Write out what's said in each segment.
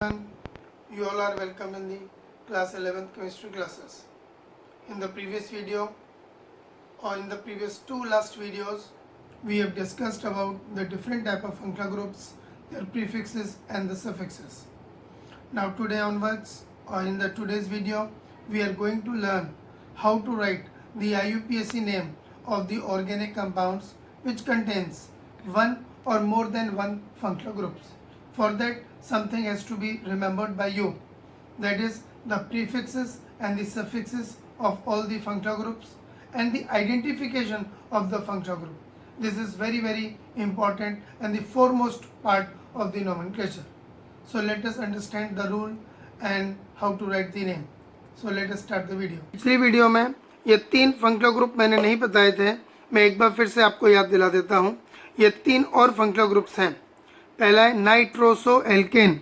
everyone, you all are welcome in the class 11th chemistry classes. In the previous video or in the previous two last videos, we have discussed about the different type of functional groups, their prefixes and the suffixes. Now today onwards or in the today's video, we are going to learn how to write the IUPAC name of the organic compounds which contains one or more than one functional groups. For that, something has to be remembered by you, that is the prefixes and the suffixes of all the functional groups and the identification of the functional group. This is very important and the foremost part of the nomenclature. So let us understand the rule and how to write the name. So let us start the video. पिछली video में ये तीन functional group मैंने नहीं बताए थे, मैं एक बार फिर से आपको याद दिला देता हूँ। ये तीन और फंक्शनल ग्रुप्स हैं। पहला है नाइट्रोसो एल्केन।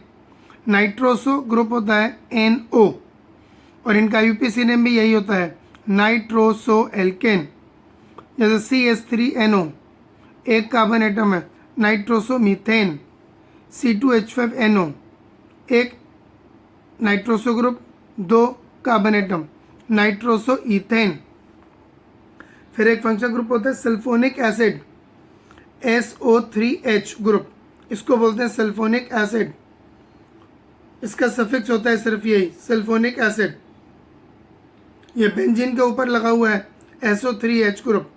नाइट्रोसो ग्रुप होता है NO और इनका यूपीसी नेम भी यही होता है नाइट्रोसो एल्केन। जैसे CH3NO एक कार्बन एटम है, नाइट्रोसो मीथेन। C2H5NO एक नाइट्रोसो ग्रुप, दो कार्बन एटम, नाइट्रोसो ईथेन। फिर एक फंक्शनल ग्रुप होता है सल्फोनिक एसिड, SO3H ग्रुप, इसको बोलते हैं सल्फोनिक एसिड। इसका सफिक्स होता है सिर्फ यही सल्फोनिक एसिड। ये बेंजीन के ऊपर लगा हुआ है SO3H ग्रुप,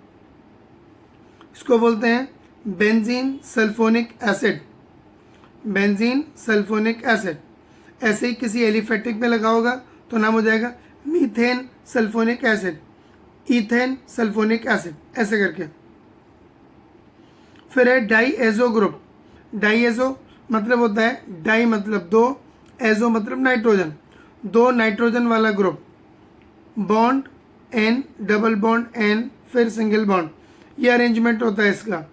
इसको बोलते हैं benzene sulphonic acid. Benzene sulphonic acid. ऐसे ही किसी एलिफेटिक में लगा होगा तो नाम हो जाएगा methane sulphonic acid, ethane sulphonic acid, ऐसे करके। फिर है डाईएजो ग्रुप। डाईएजो मतलब होता है डाई मतलब दो, एजो मतलब नाइट्रोजन, दो नाइट्रोजन वाला group. Bond N, double bond N, फिर सिंगल बॉन्ड, ये अरेंजमेंट होता है इसका।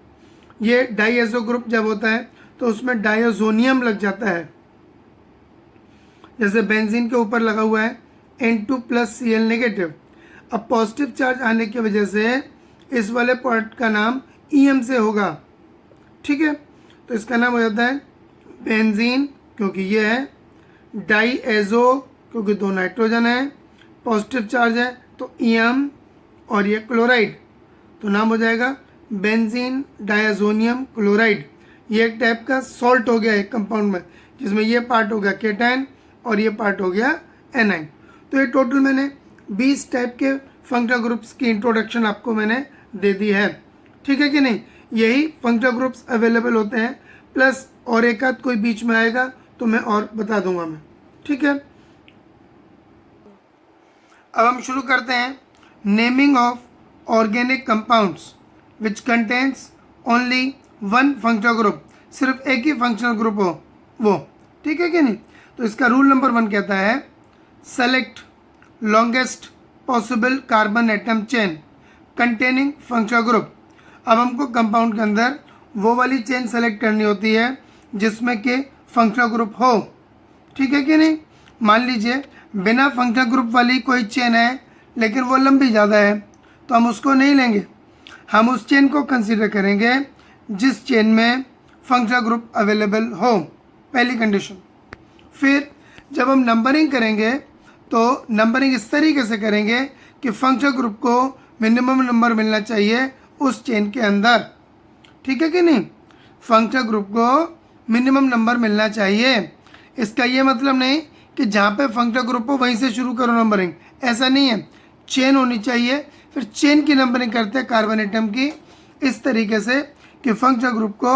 ये डाईएजो ग्रुप जब होता है तो उसमें डायोजोनियम लग जाता है। जैसे बेंजीन के ऊपर लगा हुआ है N2+Cl नेगेटिव। अब पॉजिटिव चार्ज आने की वजह से इस वाले पार्ट का नाम EM से होगा, ठीक है। तो इसका नाम हो जाता है बेंजीन क्योंकि ये है, डाईएजो क्योंकि दो नाइट्रोजन है, पॉजिटिव चार्ज है तो EM, और ये क्लोराइड तो नाम हो जाएगा बेंजीन डायजोनियम क्लोराइड। ये एक टाइप का सॉल्ट हो गया एक कंपाउंड में, जिसमें ये पार्ट हो गया केटाइन और ये पार्ट हो गया एनाइन। तो ये टोटल मैंने 20 टाइप के फंक्शनल ग्रुप्स की इंट्रोडक्शन आपको मैंने दे दी है, ठीक है कि नहीं। यही फंक्शनल ग्रुप्स अवेलेबल होते हैं, प्लस और एक आध कोई बीच में आएगा तो मैं और बता दूंगा मैं, ठीक है। अब हम शुरू करते हैं naming of organic compounds which contains only one functional group, सिर्फ एक ही फंक्शनल ग्रुप हो वो, ठीक है कि नहीं। तो इसका रूल नंबर 1 कहता है select longest possible carbon atom chain containing functional group. अब हमको कंपाउंड के अंदर वो वाली चेन सेलेक्ट करनी होती है जिसमें कि फंक्शनल ग्रुप हो, ठीक है कि नहीं। मान लीजिए बिना फंक्शनल ग्रुप वाली कोई चेन है लेकिन वो लंबी ज़्यादा है तो हम उसको नहीं लेंगे, हम उस चेन को कंसीडर करेंगे जिस चेन में फंक्शनल ग्रुप अवेलेबल हो, पहली कंडीशन। फिर जब हम नंबरिंग करेंगे तो नंबरिंग इस तरीके से करेंगे कि फंक्शनल ग्रुप को मिनिमम नंबर मिलना चाहिए उस चेन के अंदर, ठीक है कि नहीं। फंक्शनल ग्रुप को मिनिमम नंबर मिलना चाहिए। इसका ये मतलब नहीं कि जहाँ पे फंक्शनल ग्रुप हो वहीं से शुरू करो नंबरिंग, ऐसा नहीं है। चेन होनी चाहिए, फिर चेन की नंबरिंग करते हैं कार्बन एटम की इस तरीके से कि फंक्शनल ग्रुप को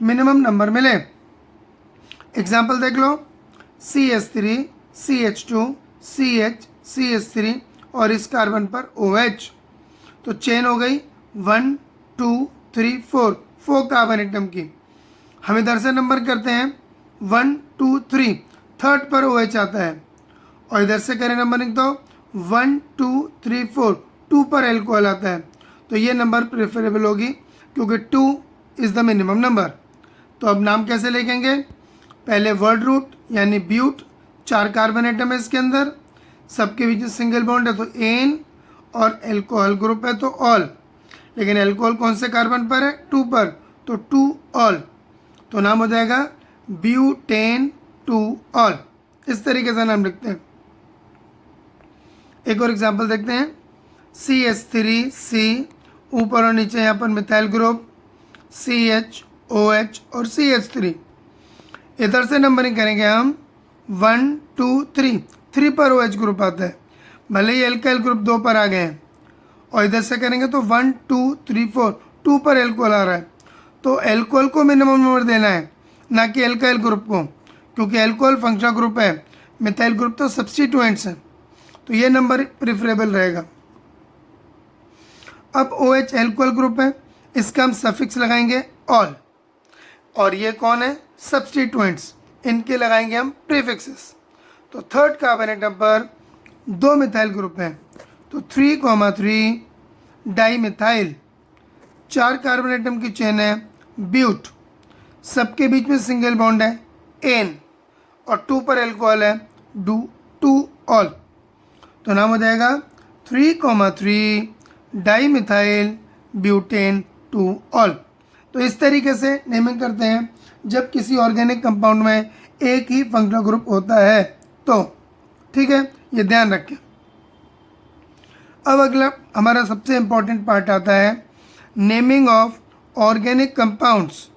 मिनिमम नंबर मिले। एग्जाम्पल देख लो, CH3, CH2, CH, CH3 और इस कार्बन पर OH। तो चेन हो गई 1 2 3 4 कार्बन एटम की। हम इधर से नंबर करते हैं 1 2 3, थर्ड पर OH आता है, और इधर से करें नंबरिंग तो 1 2 3 4, 2 पर एल्कोहल आता है। तो ये नंबर प्रेफरेबल होगी क्योंकि 2 इज़ द मिनिमम नंबर। तो अब नाम कैसे लिखेंगे, पहले वर्ड रूट यानी ब्यूट, 4 कार्बन एटम है इसके अंदर, सबके बीच सिंगल बॉन्ड है तो एन, और एल्कोहल ग्रुप है तो ऑल। लेकिन एल्कोहल कौन से कार्बन पर है, 2 पर, तो 2 ऑल। तो नाम हो जाएगा ब्यूटेन टू ऑल, इस तरीके से नाम लिखते हैं। एक और एग्जांपल देखते हैं, CH3C, ऊपर और नीचे यहाँ पर मिथाइल ग्रुप, CH, OH और CH3। इधर से नंबरिंग करेंगे हम 1 2 3, 3 पर OH ग्रुप आता है, भले ही एल्काइल ग्रुप 2 पर आ गए हैं। और इधर से करेंगे तो 1 2 3 4, 2 पर एल्कोहल आ रहा है, तो एल्कोहल को मिनिमम नंबर देना है, ना कि एल्काइल ग्रुप को, क्योंकि एल्कोहल फंक्शनल ग्रुप है, मिथाइल ग्रुप तो सब्स्टिट्यूएंट्स है, तो ये नंबर प्रिफरेबल रहेगा। अब OH एल्कोहल ग्रुप है, इसका हम सफिक्स लगाएंगे ऑल, और ये कौन है, सब्स्टिट्यूएंट्स, इनके लगाएंगे हम प्रीफिक्सेस। तो थर्ड कार्बन एटम पर 2 मिथाइल ग्रुप हैं, तो 3,3 डाई मिथाइल, 4 कार्बन एटम की चेन है ब्यूट, सबके बीच में सिंगल बॉन्ड है एन, और 2 पर एल्कोहल है डू 2 ऑल, तो नाम हो जाएगा 3,3 डाई मिथाइल ब्यूटेन 2 ऑल। तो इस तरीके से नेमिंग करते हैं जब किसी ऑर्गेनिक कंपाउंड में एक ही फंक्शनल ग्रुप होता है तो, ठीक है, ये ध्यान रखें। अब अगला हमारा सबसे इम्पॉर्टेंट पार्ट आता है naming of organic compounds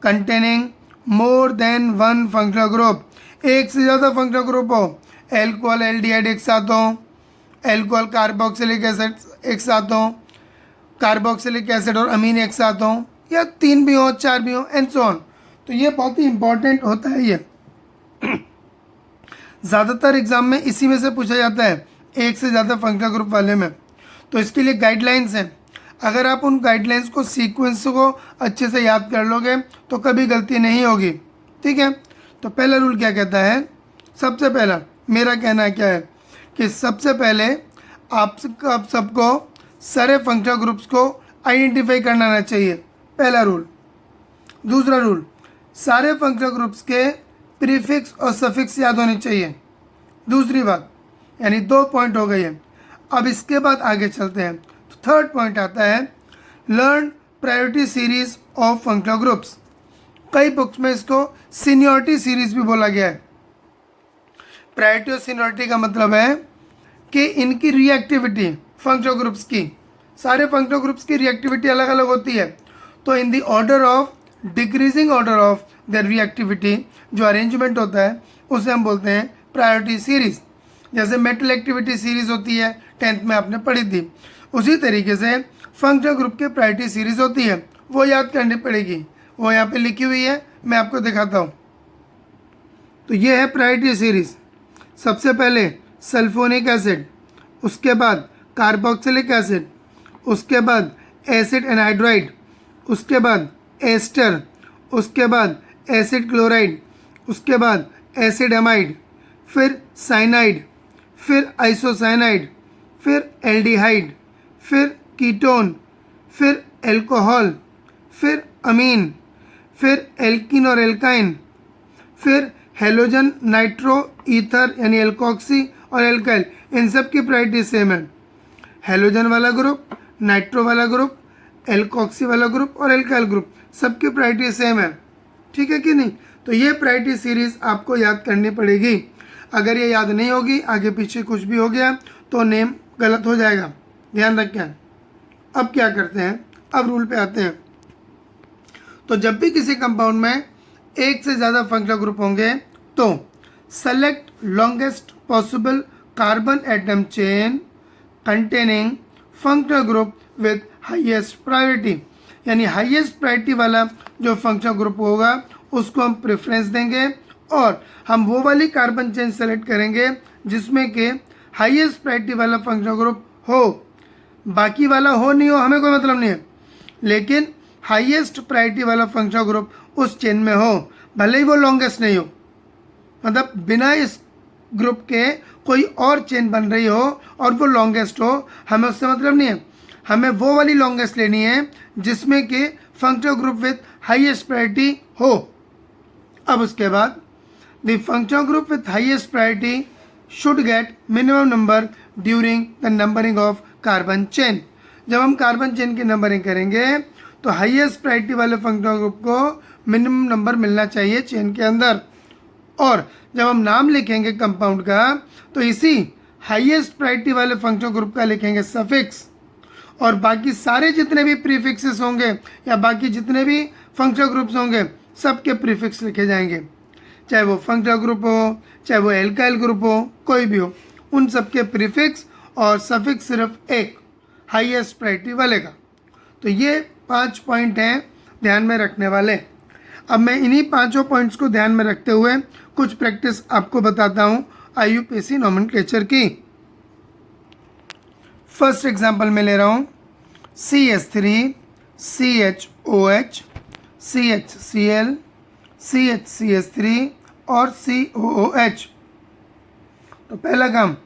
containing more than 1 functional group. एक से ज़्यादा फंक्शनल ग्रुप हो, एल्कोहल एल्डिहाइड एक साथ हो, एल्कोहल कार्बोक्सिलिक एसिड एक साथ हो, कार्बोक्सिलिक एसिड और अमीन एक साथ हो, या 3 भी हो, 4 भी हो, एंड सो ऑन। तो ये बहुत ही इंपॉर्टेंट होता है। ये ज़्यादातर एग्जाम में इसी में से पूछा जाता है, एक से ज़्यादा फंक्शनल ग्रुप वाले में। तो इसके लिए गाइडलाइंस हैं, अगर आप उन गाइडलाइंस को, सीक्वेंस को अच्छे से याद कर लोगे तो कभी गलती नहीं होगी, ठीक है। तो पहला रूल क्या कहता है, सबसे पहला मेरा कहना क्या है कि सबसे पहले आप सबको सारे फंक्शनल ग्रुप्स को आइडेंटिफाई करना आना चाहिए, पहला रूल। दूसरा रूल, सारे फंक्शनल ग्रुप्स के प्रीफिक्स और सफिक्स याद होने चाहिए, दूसरी बात, यानी 2 पॉइंट हो गए हैं। अब इसके बाद आगे चलते हैं, तो थर्ड पॉइंट आता है learn priority series of functional groups. कई बुक्स में इसको सीनियरिटी सीरीज भी बोला गया है। प्रायोरिटी और सीनियरिटी का मतलब है कि इनकी रिएक्टिविटी, फंक्शनल ग्रुप्स की, सारे फंक्शनल ग्रुप्स की रिएक्टिविटी अलग अलग होती है, तो in the order of decreasing order of their reactivity जो अरेंजमेंट होता है उसे हम बोलते हैं प्रायोरिटी सीरीज। जैसे मेटल एक्टिविटी सीरीज होती है, 10th में आपने पढ़ी थी, उसी तरीके से फंक्शनल ग्रुप की प्रायोरिटी सीरीज होती है, वो याद करनी पड़ेगी, वो यहाँ पे लिखी हुई है, मैं आपको दिखाता हूँ। तो ये है प्रायोरिटी सीरीज, सबसे पहले सल्फोनिक एसिड, उसके बाद कार्बोक्सिलिक एसिड, उसके बाद एसिड एनहाइड्राइड, उसके बाद एस्टर, उसके बाद एसिड क्लोराइड, उसके बाद एसिड एमाइड, फिर साइनाइड, फिर आइसोसाइनाइड, फिर एल्डिहाइड, फिर कीटोन, फिर एल्कोहल, फिर अमीन, फिर एल्किन और एल्काइन, फिर हेलोजन, नाइट्रो, ईथर यानी एल्कोक्सी और एल्काइल, इन सब की प्रायोरिटी सेम है। हेलोजन वाला ग्रुप, नाइट्रो वाला ग्रुप, एल्कोक्सी वाला ग्रुप और एल्काइल ग्रुप, सबकी प्रायोरिटी सेम है, ठीक है कि नहीं। तो ये प्रायोरिटी सीरीज आपको याद करनी पड़ेगी, अगर ये याद नहीं होगी, आगे पीछे कुछ भी हो गया तो नेम गलत हो जाएगा, ध्यान रखें। अब क्या करते हैं, अब रूल पे आते हैं। तो जब भी किसी कंपाउंड में एक से ज़्यादा फंक्शनल ग्रुप होंगे तो select longest possible carbon atom chain containing functional group with highest priority, यानी हाईएस्ट प्रायोरिटी वाला जो फंक्शनल ग्रुप होगा उसको हम प्रेफरेंस देंगे, और हम वो वाली कार्बन चेन सेलेक्ट करेंगे जिसमें कि हाईएस्ट प्रायोरिटी वाला फंक्शनल ग्रुप हो, बाकी वाला हो नहीं हो हमें कोई मतलब नहीं है, लेकिन हाईएस्ट प्रायोरिटी वाला फंक्शनल ग्रुप उस चेन में हो, भले ही वो लॉन्गेस्ट नहीं हो, मतलब बिना इस ग्रुप के कोई और चेन बन रही हो और वो लॉन्गेस्ट हो, हमें उससे मतलब नहीं है, हमें वो वाली लॉन्गेस्ट लेनी है जिसमें कि functional group with highest priority हो। अब उसके बाद the functional group with highest priority should get minimum number during the numbering of carbon chain. जब हम कार्बन चेन की नंबरिंग करेंगे तो हाईएस्ट प्रायोरिटी वाले फंक्शनल ग्रुप को मिनिमम नंबर मिलना चाहिए चेन के अंदर, और जब हम नाम लिखेंगे कंपाउंड का तो इसी हाईएस्ट प्रायोरिटी वाले फंक्शनल ग्रुप का लिखेंगे सफिक्स, और बाकी सारे जितने भी प्रीफिक्सेस होंगे या बाकी जितने भी फंक्शनल ग्रुप्स होंगे सबके प्रीफिक्स लिखे जाएंगे, चाहे वो फंक्शनल ग्रुप हो, चाहे वो एल्काइल ग्रुप हो, कोई भी हो, उन सबके प्रीफिक्स और सफिक्स सिर्फ एक हाईएस्ट प्रायोरिटी वाले का। तो ये 5 पॉइंट हैं ध्यान में रखने वाले। अब मैं इन्हीं 5 पॉइंट्स को ध्यान में रखते हुए कुछ प्रैक्टिस आपको बताता हूँ IUPAC नॉमेनक्लेचर की। फर्स्ट एग्जांपल में ले रहा हूँ CH3 CHOH CHCl CHCH3 और COOH। तो पहला काम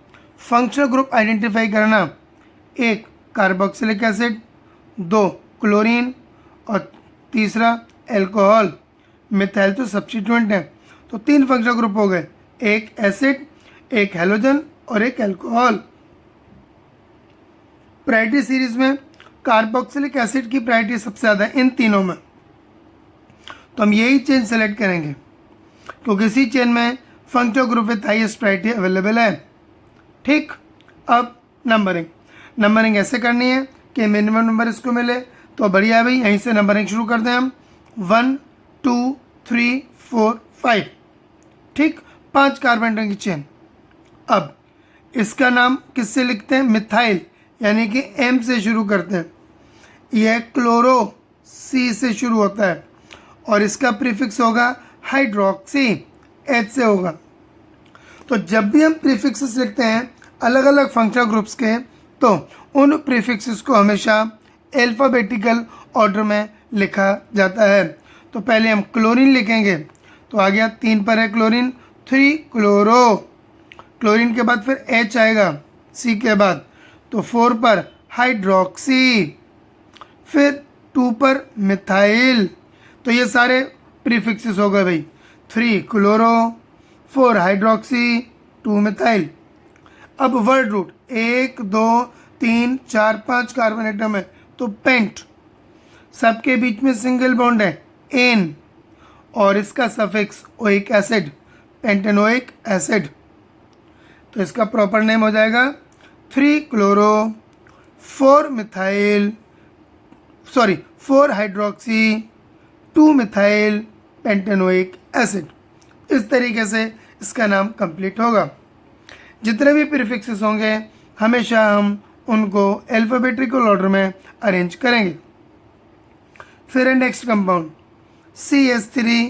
फंक्शनल ग्रुप आइडेंटिफाई करना, 1 कार्बोक्सिलिक एसिड, 2 क्लोरीन और तीसरा एल्कोहल। मिथाइल तो सब्स्टिट्यूएंट है, तो 3 फंक्शनल ग्रुप हो गए, 1 एसिड, 1 हैलोजन और 1 एल्कोहल। प्रायोरिटी सीरीज में कार्बोक्सिलिक एसिड की प्रायोरिटी सबसे ज़्यादा है इन तीनों में, तो हम यही चेन सेलेक्ट करेंगे क्योंकि इसी चेन में functional group with highest priority available है। ठीक, अब नंबरिंग ऐसे करनी है कि मिनिमम नंबर इसको मिले, तो बढ़िया भाई यहीं से नंबरिंग शुरू करते हैं हम 1 2 3 4 5। ठीक, 5 कार्बन की चेन। अब इसका नाम किससे लिखते हैं? मिथाइल, यानी कि M से शुरू करते हैं। यह क्लोरो C से शुरू होता है और इसका प्रीफिक्स होगा हाइड्रोक्सी, H से होगा। तो जब भी हम प्रीफिक्सेस लिखते हैं अलग अलग फंक्शनल ग्रुप्स के, तो उन प्रीफिक्सेस को हमेशा अल्फ़ाबेटिकल ऑर्डर में लिखा जाता है। तो पहले हम क्लोरीन लिखेंगे, तो आ गया 3 पर है क्लोरीन, 3 क्लोरो, क्लोरीन के बाद फिर H आएगा C के बाद, तो 4 पर हाइड्रोक्सी, फिर 2 पर मिथाइल। तो ये सारे प्रीफिक्सेस हो गए भाई, 3 क्लोरो, 4 हाइड्रोक्सी, 2 मिथाइल। अब वर्ड रूट 1 2 3 4 5 कार्बन एटम है, तो पेंट, सबके बीच में सिंगल बॉन्ड है एन, और इसका suffix oic acid, pentanoic acid. तो इसका प्रॉपर नेम हो जाएगा 3 chloro 4 methyl, 4 hydroxy 2 methyl pentanoic acid. इस तरीके से इसका नाम कंप्लीट होगा। जितने भी प्रीफिक्सेस होंगे हमेशा हम उनको अल्फ़ाबेटिकल ऑर्डर में अरेंज करेंगे। फिर है next compound CH3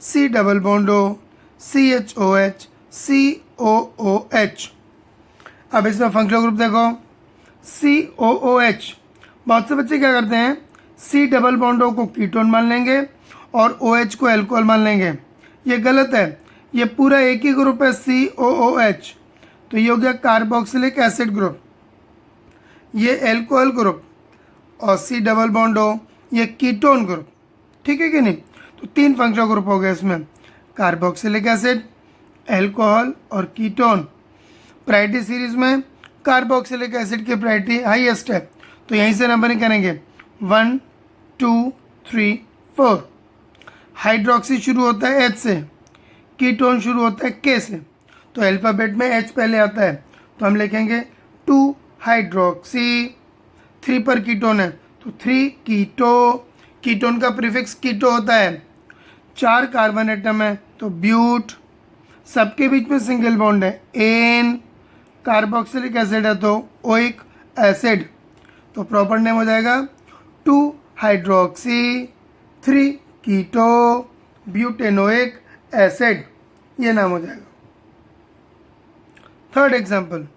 C double bond O CHOH COOH। अब इसमें फंक्शनल ग्रुप देखो COOH। बहुत से बच्चे क्या करते हैं, C डबल बॉन्ड O को कीटोन मान लेंगे और OH को एल्कोहल मान लेंगे। ये गलत है, ये पूरा एक ही ग्रुप है COOH। तो ये हो गया कार्बोक्सिलिक एसिड ग्रुप, ये एल्कोहल ग्रुप, और C डबल बॉन्ड O ये कीटोन ग्रुप। ठीक है कि नहीं? तो 3 फंक्शनल ग्रुप हो गए इसमें, कार्बोक्सिलिक एसिड, एल्कोहल और कीटोन। प्रायोरिटी सीरीज में कार्बोक्सिलिक एसिड की प्रायोरिटी हाईएस्ट है, तो यहीं से नंबरिंग करेंगे 1 2 3 4। हाइड्रोक्सी शुरू होता है H से, कीटोन शुरू होता है K से, तो अल्फ़ाबेट में H पहले आता है, तो हम लिखेंगे 2 हाइड्रोक्सी, 3 पर कीटोन है तो 3 कीटो, कीटोन का प्रीफिक्स कीटो होता है। 4 कार्बन एटम है तो ब्यूट, सबके बीच में सिंगल बॉन्ड है एन, कार्बोक्सिलिक एसिड है तो ओइक एसिड। तो प्रॉपर नेम हो जाएगा 2 हाइड्रोक्सी 3 कीटो ब्यूटेनोइक एसिड, ये नाम हो जाएगा। थर्ड एग्जांपल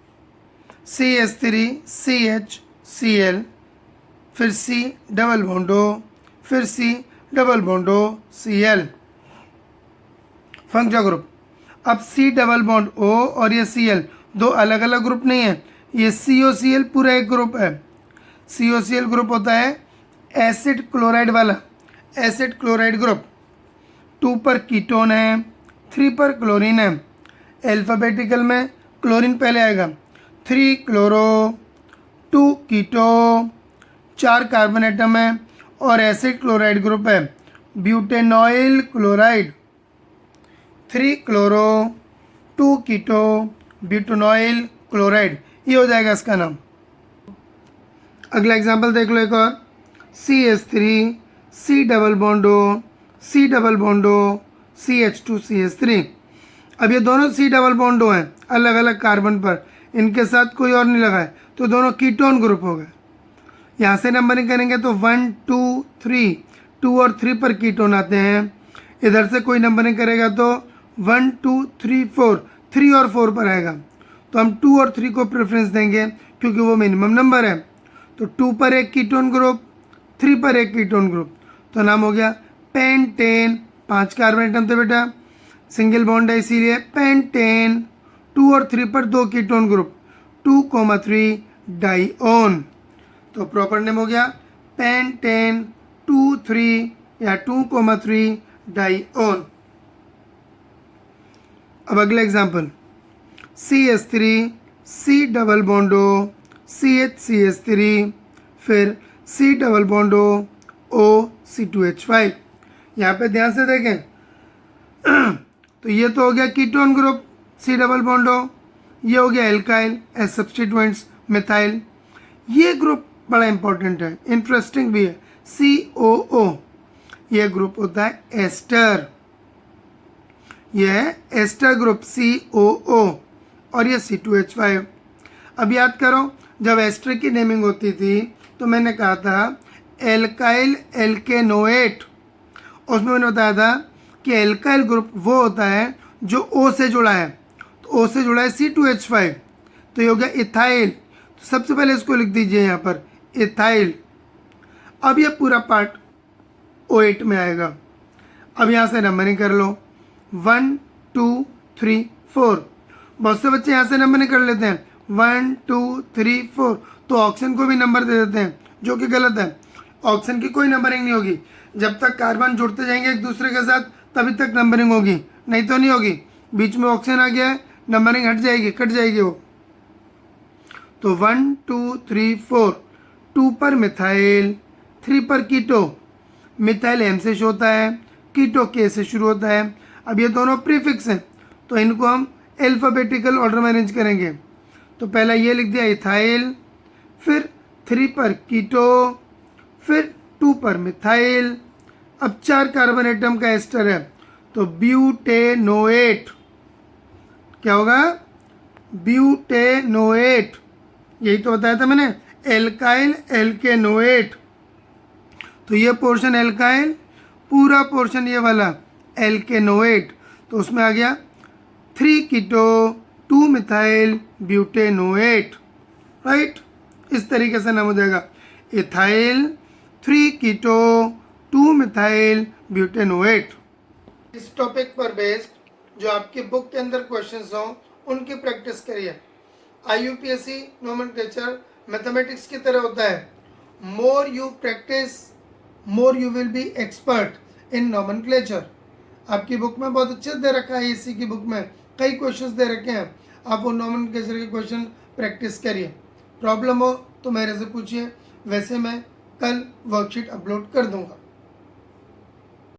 CH3 CHCl, फिर C डबल बॉन्ड O, फिर C double bond O Cl। Functional group, अब C डबल बॉन्ड O और ये Cl दो अलग अलग ग्रुप नहीं है, ये COCl पूरा एक ग्रुप है। COCl ग्रुप होता है एसिड क्लोराइड वाला, एसिड क्लोराइड ग्रुप। 2 पर कीटोन है, 3 पर क्लोरीन है। अल्फ़ाबेटिकल में क्लोरीन पहले आएगा, 3 क्लोरो 2 कीटो, 4 कार्बन एटम है और एसिड क्लोराइड ग्रुप है ब्यूटेनॉइल क्लोराइड। 3 क्लोरो 2 कीटो ब्यूटेनॉइल क्लोराइड, ये हो जाएगा इसका नाम। अगला एग्जाम्पल देख लो एक और, CH3 C double बॉन्डो C double बॉन्डो CH2 CH3। अब ये दोनों C डबल बॉन्डो हैं अलग अलग कार्बन पर, इनके साथ कोई और नहीं लगा है, तो दोनों कीटोन ग्रुप हो गए। यहाँ से नंबरिंग करेंगे तो 1 2 3, 2 और 3 पर कीटोन आते हैं। इधर से कोई नंबरिंग करेगा तो 1 2 3 4, 3 और 4 पर आएगा, तो हम 2 और 3 को प्रेफरेंस देंगे क्योंकि वो मिनिमम नंबर है। तो 2 पर एक कीटोन ग्रुप, 3 पर एक कीटोन ग्रुप, तो नाम हो गया पेंटेन। 5 कार्बन एटम थे बेटा, सिंगल बॉन्ड है इसीलिए पेंटेन। 2 और 3 पर 2 कीटोन ग्रुप, 2,3 डाइओन, तो प्रॉपर नेम हो गया पेंटेन 2 3 या 2,3 डाइओन। अब अगला example, CH3 C double बॉन्डो CH3, फिर C डबल बॉन्डो O C2H5। यहाँ पे ध्यान से देखें तो ये तो हो गया कीटोन ग्रुप C डबल बॉन्डो, ये हो गया एल्काइल एस सब्स्टिट्यूएंट्स मिथाइल। ये ग्रुप बड़ा इंपॉर्टेंट है, इंटरेस्टिंग भी है, COO, ये ग्रुप होता है एस्टर, ये है एस्टर ग्रुप COO, और ये C2H5। अब याद करो जब एस्टर की नेमिंग होती थी तो मैंने कहा था एल्काइल एल्केनोएट, उसमें मैंने बताया था कि एल्काइल ग्रुप वो होता है जो O से जुड़ा है, तो O से जुड़ा है C2H5, तो ये हो गया इथाइल। तो सबसे पहले इसको लिख दीजिए यहाँ पर इथाइल। अब ये पूरा पार्ट O8 में आएगा। अब यहाँ से नंबरिंग कर लो 1 2 3 4। बहुत से बच्चे यहाँ से नंबरिंग कर लेते हैं 1 2 3 4, तो ऑक्सीजन को भी नंबर दे देते हैं, जो कि गलत है। ऑक्सीजन की कोई नंबरिंग नहीं होगी, जब तक कार्बन जुड़ते जाएंगे एक दूसरे के साथ तभी तक नंबरिंग होगी, नहीं तो नहीं होगी। बीच में ऑक्सीजन आ गया है, नंबरिंग हट जाएगी, कट जाएगी वो। तो 1 2 3 4, 2 पर मिथाइल, 3 पर कीटो। मिथाइल M से शुरू होता है, कीटो K से शुरू होता है। अब ये दोनों प्रीफिक्स हैं तो इनको हम अल्फाबेटिकल ऑर्डर में अरेंज करेंगे। तो पहला ये लिख दिया इथाइल, फिर 3 पर कीटो, फिर 2 पर मिथाइल। अब 4 कार्बन एटम का एस्टर है तो ब्यूटेनोएट, क्या होगा ब्यूटेनोएट, यही तो बताया था मैंने, एल्काइल एल्केनोएट। तो ये पोर्शन एल्काइल, पूरा पोर्शन ये वाला एल्केनोएट, तो उसमें आ गया 3 कीटो 2 मिथाइल ब्यूटेनोएट, राइट। इस तरीके से नाम हो जाएगा इथाइल 3 कीटो 2 मिथाइल ब्यूटेनोएट। इस टॉपिक पर बेस्ड जो आपकी बुक के अंदर क्वेश्चंस हों उनकी प्रैक्टिस करिए। IUPAC नोमेनक्लेचर मैथमेटिक्स की तरह होता है, more you practice more you will be expert in nomenclature. आपकी बुक में बहुत अच्छे दे रखा है, इसी की बुक में कई क्वेश्चंस दे रखे हैं, आप वो नोमेनक्लेचर के क्वेश्चन प्रैक्टिस करिए। प्रॉब्लम हो तो मेरे से पूछिए, वैसे मैं कल वर्कशीट अपलोड कर दूंगा।